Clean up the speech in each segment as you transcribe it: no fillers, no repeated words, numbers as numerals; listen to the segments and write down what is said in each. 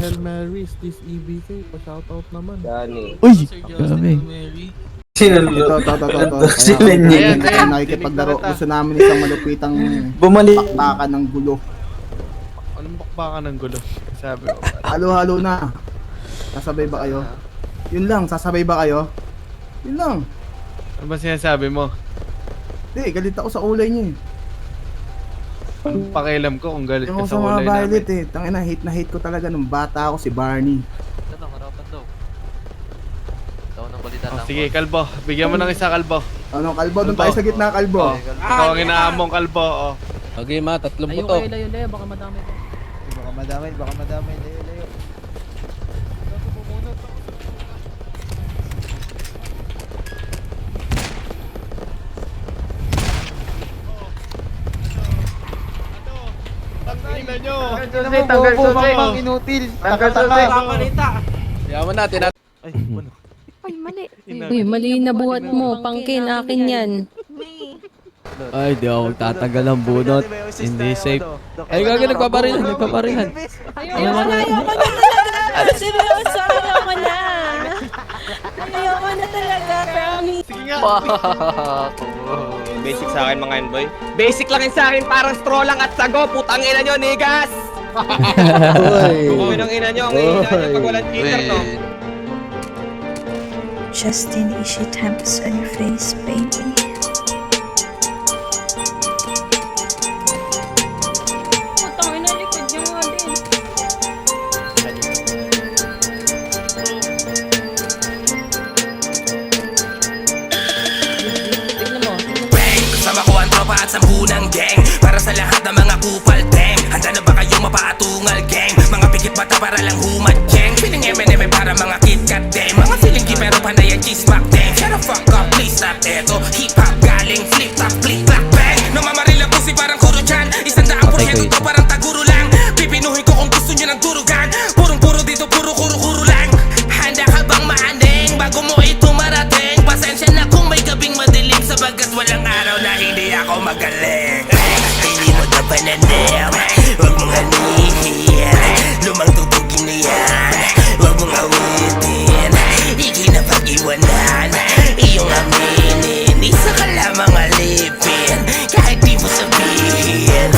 Hail Marys, this EBK, pa-shoutout naman. Dani. Uy! Grabe. Ito. Sila niya. Kaya nakikipaglaro. Gusto namin isang malupitang Bumalik. bakbakan ng gulo. Anong bakbakan ng gulo? Sabi ko. Halo-halo na. Sasabay ba kayo? Yun lang, sasabay ba kayo? Yun lang. Ano ba sinasabi mo? Hindi, galit ako sa ulay niyo eh. Pakialam ko kung galit Yung ka sa sa mga kulay violet namin. eh. Tangina, hate na hate ko talaga nung bata ako si Barney. Tanong, harapan daw. Taon ng balita Oh, lang. sige, kalbo. Bigyan mo ng isa, kalbo. Anong kalbo? Doon tayo sa gitna kalbo. Oh, ikaw ang inaamong kalbo. Oh. Okay ma, tatlong Layo putok. kayo, layo, baka madami pa. Baka madamay, layo. Tangina nyo! Tanggal susi, mang inutil. Tanggal susi. Yaman natin at... Ay, ano? Ay, mali. Uy, mali na buhat mo. Pangkin, akin yan. Ay, di ako magtatagal ng bunot. Hindi safe. Ay, gagawin, nagpaparilan. Ayoko na talaga. Seryoso, ayoko na. Ayoko na talaga, promise. Sige nga! Basic sa akin mga boy. Basic lang yun sa akin, parang straw lang at sago. Putang ina nyo, niggas! Kukumin ang ina nyo, ang ina nyo pag walang cheater, no? Justin, issue taps on your face, baby. Putang ina, likod niya nga din. Tignan mo. Kasama ko ang tropa at 10 ng gang. Para sa lahat ng mga kupal teng. Handa na ba kayong mapaatungal gang? Mga pikit mata para lang humadjeng. Feeling M&M para mga KitKat dem. Mga feeling G pero panay ang cheese back dem. Shut the fuck up, please stop. Eto hip hop galing flip top, flip clap bang. Namamaril ang pusi parang kuro dyan. 100% to parang taguro lang. Pipinuhin ko kung gusto nyo ng durugan. Puro dito, puro kuro lang. Handa ka bang maandeng bago mo ito marating? Pasensya na kung may gabing madilim, sabagat walang araw na hindi ako magaling. Hindi mo tapanandem, huwag mong anihin. Lumang tutugin na yan, huwag mong awitin. Ikinapag-iwanan, iyong aminin. Isa ka lamang alipin, kahit di mo sabihin.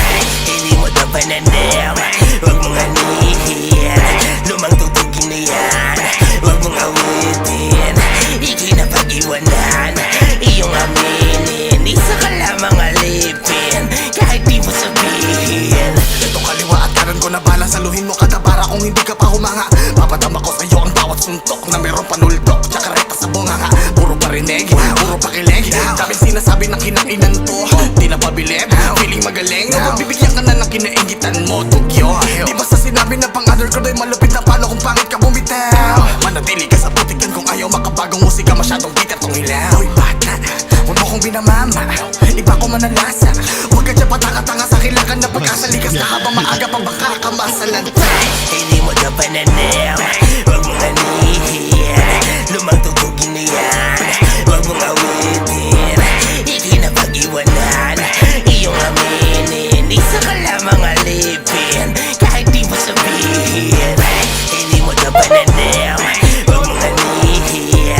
Hindi mo tapanandem, huwag mong anihin. Lumang tutugin na yan, huwag mong awitin. Ikinapag-iwanan, iyong aminin. Isa ka lamang alipin, kahit di mo sabihin. Ito kaliwa at kanan ko na bala, saluhin mo kada para kung hindi ka pa humanga. Papadama ko sa'yo ang bawat suntok na meron panuldok. Tsakareta sa bunganga, puro parinig, puro pakilig. Daming sinasabi ng kinainan to, di na pabilib, feeling magaling. Bibigyan ka na ng kinaingitan mo, tugyo. Di basta sinabi na pang-other ko do'y malupit na paano kung pangit ka bumitaw. Manatili ka sa putikan kung ayaw makabagong musika, masyadong bitter tong ilaw. Uy bata, huwag mo kong binamama, iba ko man ang lasa. Huwag ka dyan patanga-tanga sa kilakan na pagkasalikas ka habang maaga pang baka ka masalanta. Hindi mo tapanandem, huwag mong anihin. Lumang tutugin na yan, huwag mong awitin. Ikinapag-iwanan, iyong aminin. Isa ka lamang alipin, kahit di mo sabihin. Hindi mo tapanandem, huwag mong anihin.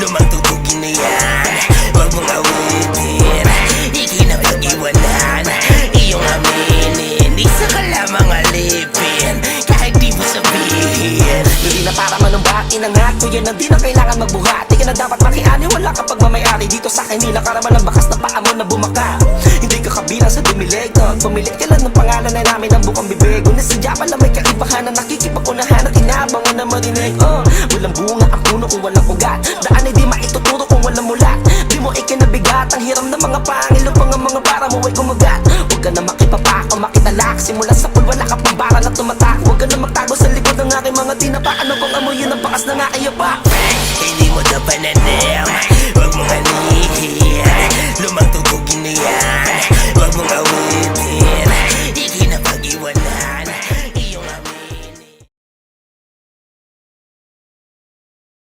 Lumang tutugin na yan, huwag mong awitin. Ikinapag-iwanan, iyong aminin. Isa ka lamang alipin, kahit di mo sabihin. Hindi na para manumbati ng ato, yan ang di na kailangan magbuhati. Ka na dapat makiani, wala kapag mamayari dito sa kanila. Karaman ang bakas na paa mo na bumaka. Hindi ka kabilang sa dumilig, pumilit ka lang ng pangalan na namin ang bukang bibig. Unasadya pa na may kaibahan na nakikipagunahan at inabangan na marinig. Walang bunga ang puno kung walang ugat. Daan ay di maituturo kung walang mulat. Di mo ikinabigat ang hiram ng mga pangilo, pang ang mga para mo ay kumagat. Huwag ka na makipapako, makitalak. Simula sa pool, wala ka pang bara na tumatak. Huwag ka na magtago sa likod ng aking mga tinapa. Ano bang amoy yun ang bakas na nga ayapak? Hindi mo tapanandem,